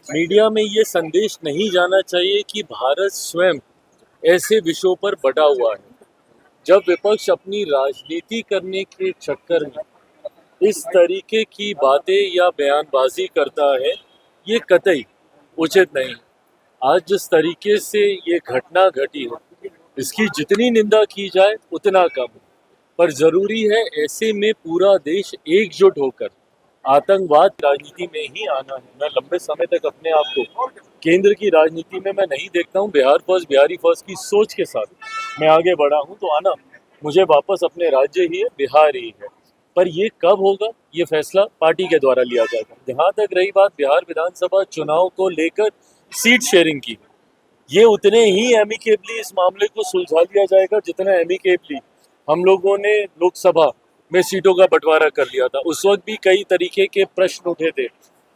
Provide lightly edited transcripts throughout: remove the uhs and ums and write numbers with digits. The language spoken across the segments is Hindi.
मीडिया में ये संदेश नहीं जाना चाहिए कि भारत स्वयं ऐसे विषयों पर बटा हुआ है। जब विपक्ष अपनी राजनीति करने के चक्कर में इस तरीके की बातें या बयानबाजी करता है, ये कतई उचित नहीं। आज जिस तरीके से ये घटना घटी है, इसकी जितनी निंदा की जाए उतना कम है। पर जरूरी है ऐसे में पूरा देश एकजुट होकर आतंकवाद राजनीति में ही आना है। मैं लंबे समय तक अपने आप को केंद्र की राजनीति में मैं नहीं देखता हूँ। बिहार फर्स्ट, बिहारी फर्स्ट की सोच के साथ मैं आगे बढ़ा हूँ, तो आना मुझे वापस अपने राज्य ही है, बिहार ही है। पर ये कब होगा, ये फैसला पार्टी के द्वारा लिया जाएगा। जहाँ तक रही बात बिहार विधानसभा चुनाव को लेकर सीट शेयरिंग की, ये उतने ही एमिकेबली इस मामले को सुलझा लिया जाएगा जितना एमिकेबली हम लोगों ने लोकसभा में सीटों का बंटवारा कर लिया था। उस वक्त भी कई तरीके के प्रश्न उठे थे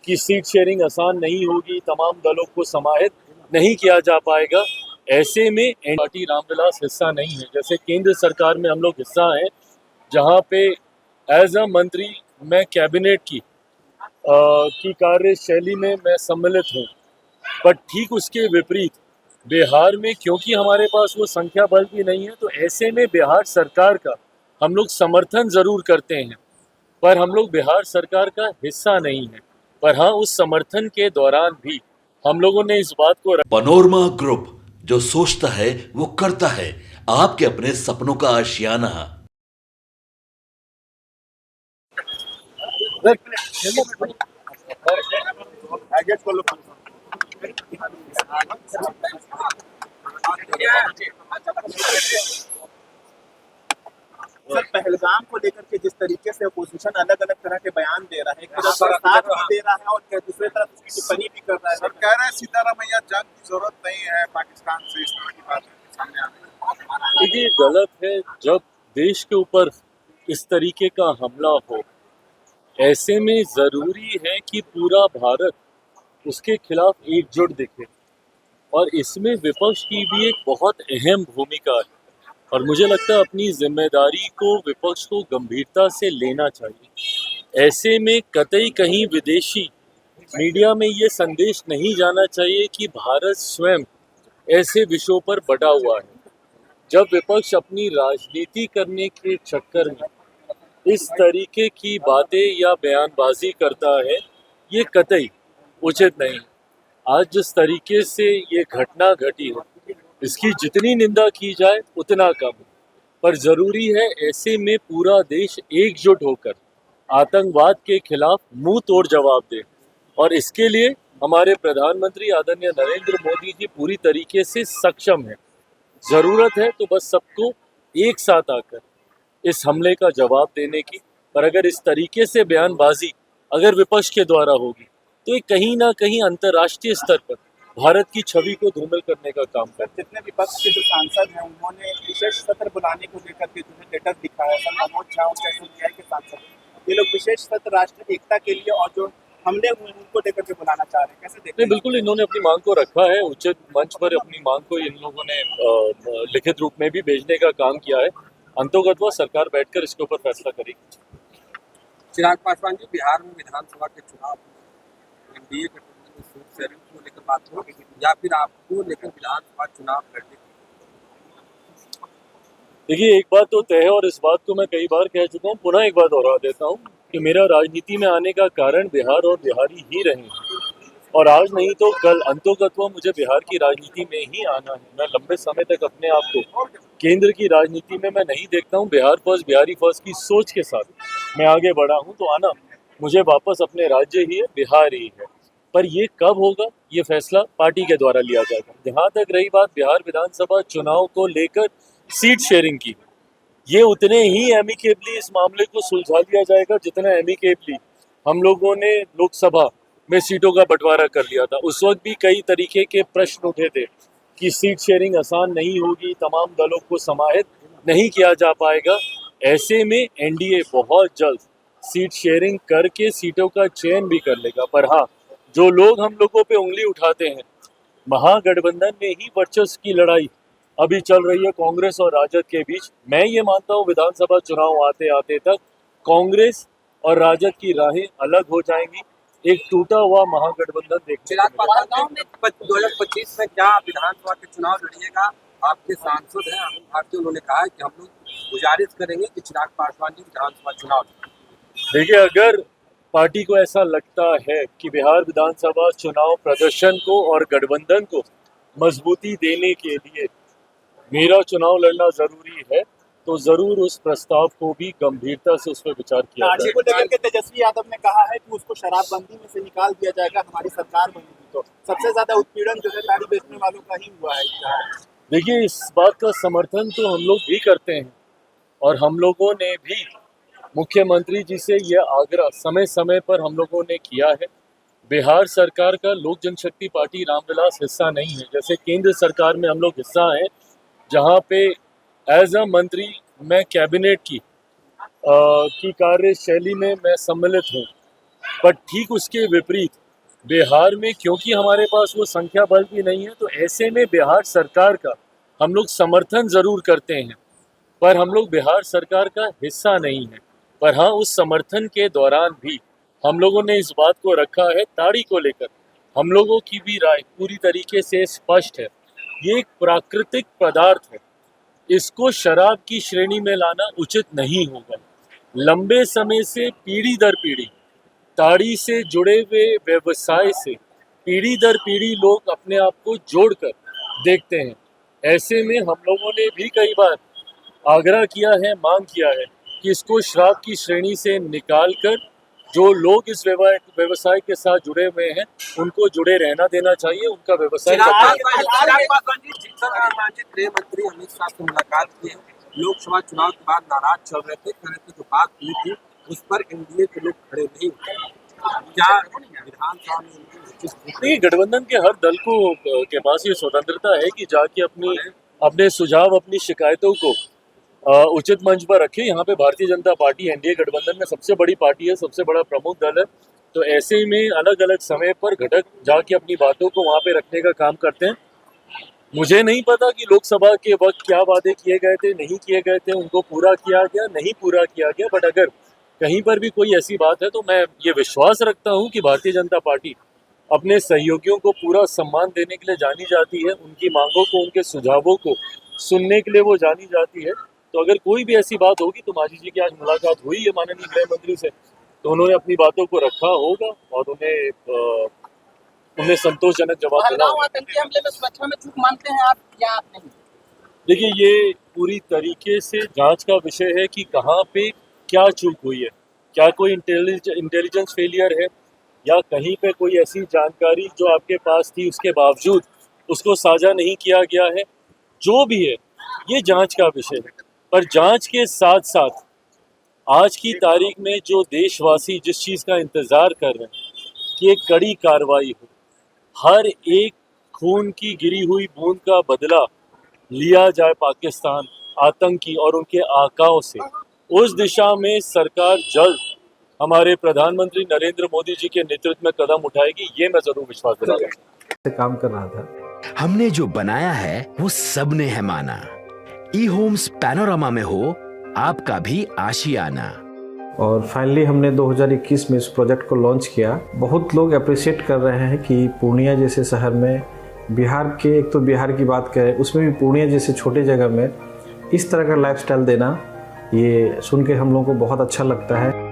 कि सीट शेयरिंग आसान नहीं होगी, तमाम दलों को समाहित नहीं किया जा पाएगा। ऐसे में पार्टी रामविलास हिस्सा नहीं है। जैसे केंद्र सरकार में हम लोग हिस्सा हैं, जहाँ पे एज अ मंत्री मैं कैबिनेट की कार्यशैली में मैं सम्मिलित हूँ। पर ठीक उसके विपरीत बिहार में, क्योंकि हमारे पास वो संख्या बल भी नहीं है, तो ऐसे में बिहार सरकार का हम लोग समर्थन जरूर करते हैं, पर हम लोग बिहार सरकार का हिस्सा नहीं है। पर हाँ, उस समर्थन के दौरान भी हम लोगों ने इस बात को पनोरमा ग्रुप, जो सोचता है वो करता है। आपके अपने सपनों का आशियाना। सर, पहलगाम को लेकर के जिस तरीके से अपोजिशन अलग अलग तरह के बयान दे रहा है, एक तरफ साथ भी दे रहा है और दूसरी तरफ उसकी टिप्पणी भी कर रहा है। सर कह रहे हैं सीतारामैया जंग की जरूरत नहीं है पाकिस्तान से, इस तरह की बातें सामने आ रही है। ये गलत है। जब देश के ऊपर इस तरीके का हमला हो, ऐसे में जरूरी है कि पूरा भारत उसके खिलाफ एकजुट दिखे, और इसमें विपक्ष की भी एक बहुत अहम भूमिका है। और मुझे लगता है अपनी जिम्मेदारी को विपक्ष को गंभीरता से लेना चाहिए। ऐसे में कतई कहीं विदेशी मीडिया में ये संदेश नहीं जाना चाहिए कि भारत स्वयं ऐसे विषयों पर बटा हुआ है। जब विपक्ष अपनी राजनीति करने के चक्कर में इस तरीके की बातें या बयानबाजी करता है, ये कतई उचित नहीं। आज जिस तरीके से ये घटना घटी है, इसकी जितनी निंदा की जाए उतना कम है। पर जरूरी है ऐसे में पूरा देश एकजुट होकर आतंकवाद के खिलाफ मुंह तोड़ जवाब दे। और इसके लिए हमारे प्रधानमंत्री आदरणीय नरेंद्र मोदी जी पूरी तरीके से सक्षम है। जरूरत है तो बस सबको एक साथ आकर इस हमले का जवाब देने की। पर अगर इस तरीके से बयानबाजी अगर विपक्ष के द्वारा होगी, तो ये कहीं ना कहीं अंतर्राष्ट्रीय स्तर पर भारत की छवि को धूमिल करने का काम करता है। जितने विपक्ष के जो सांसद हैं, उन्होंने विशेष सत्र बुलाने को लेकर के जो है लेटर लिखा है। सर, मनोज झा और एसोसिएशन के सांसद, ये लोग विशेष सत्र राष्ट्रीय एकता के लिए और जो हमले हुए हैं उनको लेकर के बुलाना चाह रहे हैं, कैसे देखते नहीं, हैं? बिल्कुल इन्होंने अपनी मांग को रखा है। उचित मंच पर अपनी मांग को इन लोगों ने लिखित रूप में भी भेजने का काम किया है। अंतोगत्वा सरकार बैठकर इसके ऊपर फैसला करेगी। चिराग पासवान जी, बिहार में विधानसभा के चुनाव एनडीए गठबंधन में सीट शेयरिंग को लेकर बात हो, या फिर आपको लेकर विधानसभा चुनाव लड़ने की? देखिए, एक बात तो तय है, और इस बात को मैं कई बार कह चुका हूँ, पुनः एक बात दोहरा देता हूँ कि मेरा राजनीति में आने का कारण बिहार और बिहारी ही रहे हैं, और आज नहीं तो कल अंतोगत्वा मुझे बिहार की राजनीति में ही आना है। मैं लंबे समय तक अपने आप को केंद्र की राजनीति में मैं नहीं देखता हूँ। बिहार फर्स्ट, बिहारी फर्स्ट की सोच के साथ मैं आगे बढ़ा हूँ, तो आना मुझे वापस अपने राज्य ही है, बिहार ही है। पर ये कब होगा, ये फैसला पार्टी के द्वारा लिया जाएगा। जहाँ तक रही बात बिहार विधानसभा चुनाव को लेकर सीट शेयरिंग की, ये उतने ही एमिकेबली इस मामले को सुलझा लिया जाएगा जितना एमिकेबली हम लोगों ने लोकसभा में सीटों का बंटवारा कर लिया था। उस वक्त भी कई तरीके के प्रश्न उठे थे कि सीट शेयरिंग आसान नहीं होगी, तमाम दलों को समाहित नहीं किया जा पाएगा। ऐसे में एनडीए बहुत जल्द सीट शेयरिंग करके सीटों का चयन भी कर लेगा। पर हाँ, जो लोग हम लोगों पे उंगली उठाते हैं, महागठबंधन में ही वर्चस्व की लड़ाई अभी चल रही है कांग्रेस और राजद के बीच। मैं ये मानता हूँ विधानसभा चुनाव आते आते तक कांग्रेस और राजद की राहें अलग हो जाएंगी। एक टूटा हुआ महागठबंधन देखने चिराग को मिला। पासवान ने 2025 में क्या विधानसभा के चुनाव लड़िएगा? आपके सांसद हैं अरुण भारती, उन्होंने कहा है कि हम लोग गुजारिश करेंगे कि चिराग पासवान जी विधानसभा चुनाव लड़ें। देखिए, अगर पार्टी को ऐसा लगता है कि बिहार विधानसभा चुनाव प्रदर्शन को और गठबंधन को मजबूती देने के लिए मेरा चुनाव लड़ना जरूरी है, तो जरूर उस प्रस्ताव को भी गंभीरता से उस पर विचार किया दाढ़ी जाए। को लेकर के तेजस्वी यादव ने कहा है कि उसको शराबबंदी में से निकाल दिया जाएगा, हमारी सरकार बनेगी तो। सबसे ज्यादा उत्पीड़न जो है दाढ़ी बेचने वालों का ही हुआ है। देखिए, इस बात का समर्थन तो हम लोग भी करते हैं और हम लोगों ने भी मुख्यमंत्री जी से यह आग्रह समय समय पर हम लोगों ने किया है। बिहार सरकार का लोक जनशक्ति पार्टी रामविलास हिस्सा नहीं है। जैसे केंद्र सरकार में हम लोग हिस्सा हैं, जहाँ पे एज अ मंत्री मैं कैबिनेट की कार्यशैली में मैं सम्मिलित हूँ, पर ठीक उसके विपरीत बिहार में क्योंकि हमारे पास वो संख्या बल भी नहीं है, तो ऐसे में बिहार सरकार का हम लोग समर्थन ज़रूर करते हैं, पर हम लोग बिहार सरकार का हिस्सा नहीं है। पर हाँ, उस समर्थन के दौरान भी हम लोगों ने इस बात को रखा है, ताड़ी को लेकर हम लोगों की भी राय पूरी तरीके से स्पष्ट है। ये एक प्राकृतिक पदार्थ है, इसको शराब की श्रेणी में लाना उचित नहीं होगा। लंबे समय से पीढ़ी दर पीढ़ी ताड़ी से जुड़े हुए व्यवसाय से पीढ़ी दर पीढ़ी लोग अपने आप को जोड़कर देखते हैं। ऐसे में हम लोगों ने भी कई बार आग्रह किया है, मांग किया है कि इसको शराब की श्रेणी से निकालकर जो लोग इस व्यवसाय के साथ जुड़े हुए हैं उनको जुड़े रहना देना चाहिए, उनका व्यवसाय चिराग करना पासवान जी गृह मंत्री अमित शाह से मुलाकात की है। लोकसभा चुनाव के बाद नाराज चल रहे थे, कह रहे थे जो बात हुई थी उस पर एनडीए के लोग खड़े नहीं हुए। क्या विधानसभा में नहीं, गठबंधन के हर दल को के पास ये स्वतंत्रता है कि जाके अपने सुझाव, अपनी शिकायतों को उचित मंच पर रखे। यहाँ पे भारतीय जनता पार्टी एनडीए गठबंधन में सबसे बड़ी पार्टी है, सबसे बड़ा प्रमुख दल है, तो ऐसे में अलग अलग समय पर घटक जाके अपनी बातों को वहाँ पे रखने का काम करते हैं। मुझे नहीं पता कि लोकसभा के वक्त क्या वादे किए गए थे, नहीं किए गए थे, उनको पूरा किया गया, नहीं पूरा किया गया, बट अगर कहीं पर भी कोई ऐसी बात है तो मैं ये विश्वास रखता हूँ कि भारतीय जनता पार्टी अपने सहयोगियों को पूरा सम्मान देने के लिए जानी जाती है, उनकी मांगों को, उनके सुझावों को सुनने के लिए वो जानी जाती है। तो अगर कोई भी ऐसी बात होगी, तो मांझी जी की आज मुलाकात हुई है माननीय गृह मंत्री से, तो उन्होंने अपनी बातों को रखा होगा और उन्हें संतोषजनक जवाब मिला। आतंकी हमले में सुरक्षा में चूक मानते हैं आप या आप नहीं? देखिए, ये पूरी तरीके से जांच का विषय है कि कहाँ पे क्या चूक हुई है। क्या कोई इंटेलिजेंस फेलियर है या कहीं पे कोई ऐसी जानकारी जो आपके पास थी उसके बावजूद उसको साझा नहीं किया गया है। जो भी है, ये जांच का विषय है। पर जांच के साथ साथ आज की तारीख में जो देशवासी जिस चीज़ का इंतज़ार कर रहे हैं कि एक कड़ी कार्रवाई हो, हर एक खून की गिरी हुई बूंद का बदला लिया जाए पाकिस्तान, आतंकी और उनके आकाओं से, उस दिशा में सरकार जल्द हमारे प्रधानमंत्री नरेंद्र मोदी जी के नेतृत्व में कदम उठाएगी, ये मैं जरूर विश्वास दिलाता हूं। काम कर रहा था। हमने जो बनाया है वो सबने है माना। ई होम्स पैनोरामा में हो आपका भी आशियाना। और फाइनली हमने 2021 में इस प्रोजेक्ट को लॉन्च किया। बहुत लोग अप्रिशिएट कर रहे हैं कि पूर्णिया जैसे शहर में, बिहार के, एक तो बिहार की बात करें उसमें भी पूर्णिया जैसे छोटे जगह में इस तरह का लाइफस्टाइल देना, ये सुन के हम लोगों को बहुत अच्छा लगता है।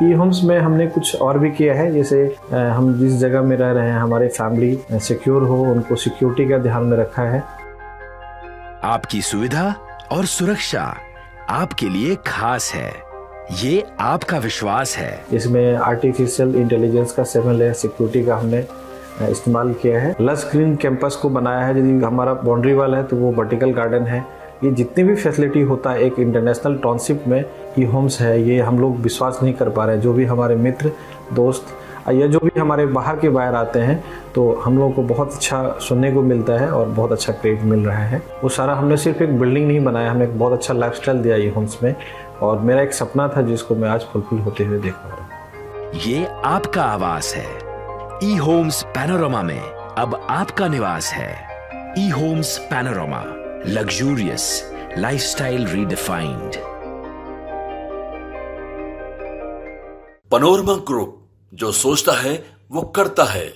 ई होम्स में हमने कुछ और भी किया है, जैसे हम जिस जगह में रह रहे हैं हमारे फैमिली सिक्योर हो, उनको सिक्योरिटी का ध्यान में रखा है। आपकी सुविधा और सुरक्षा आपके लिए खास है, ये आपका विश्वास है। इसमें आर्टिफिशियल इंटेलिजेंस का 7 लेयर सिक्योरिटी का हमने इस्तेमाल किया है। लस ग्रीन कैंपस को बनाया है। यदि हमारा बाउंड्री वाल है तो वो वर्टिकल गार्डन है। ये जितनी भी फैसिलिटी होता है एक इंटरनेशनल टाउनशिप में ई होम्स है, ये हम लोग विश्वास नहीं कर पा रहे हैं। जो भी हमारे मित्र, दोस्त या जो भी हमारे बाहर के बाहर आते हैं, तो हम लोगों को बहुत अच्छा सुनने को मिलता है और बहुत अच्छा क्रेडिट मिल रहा है। वो सारा हमने सिर्फ एक बिल्डिंग नहीं बनाया, हमने एक बहुत अच्छा लाइफस्टाइल दिया ई होम्स में, और मेरा एक सपना था जिसको मैं आज फुलफिल होते हुए देख पा रहा हूँ। ये आपका आवास है। ई होम्स पैनोरामा में अब आपका निवास है। E homes panorama, luxurious lifestyle redefined. Panorama group, जो सोचता है वो करता है।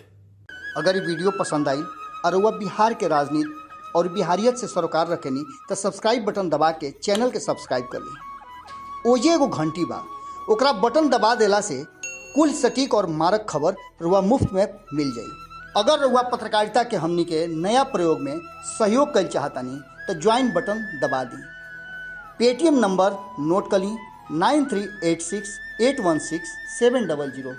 अगर ये वीडियो पसंद आई और वह बिहार के राजनीति और बिहारियत से सरोकार रखेनी तो सब्सक्राइब बटन दबा के चैनल के सब्सक्राइब कर ली। ओजे एगो घंटी बा, ओकरा बटन दबा देला से कुल सटीक और मारक खबर रुआ मुफ्त में मिल जाई। अगर रुआ पत्रकारिता के हमनी के नया प्रयोग में सहयोग कर चाहतानी तो ज्वाइन बटन दबा दी। पेटीएम नंबर नोट कर ली 9386816700।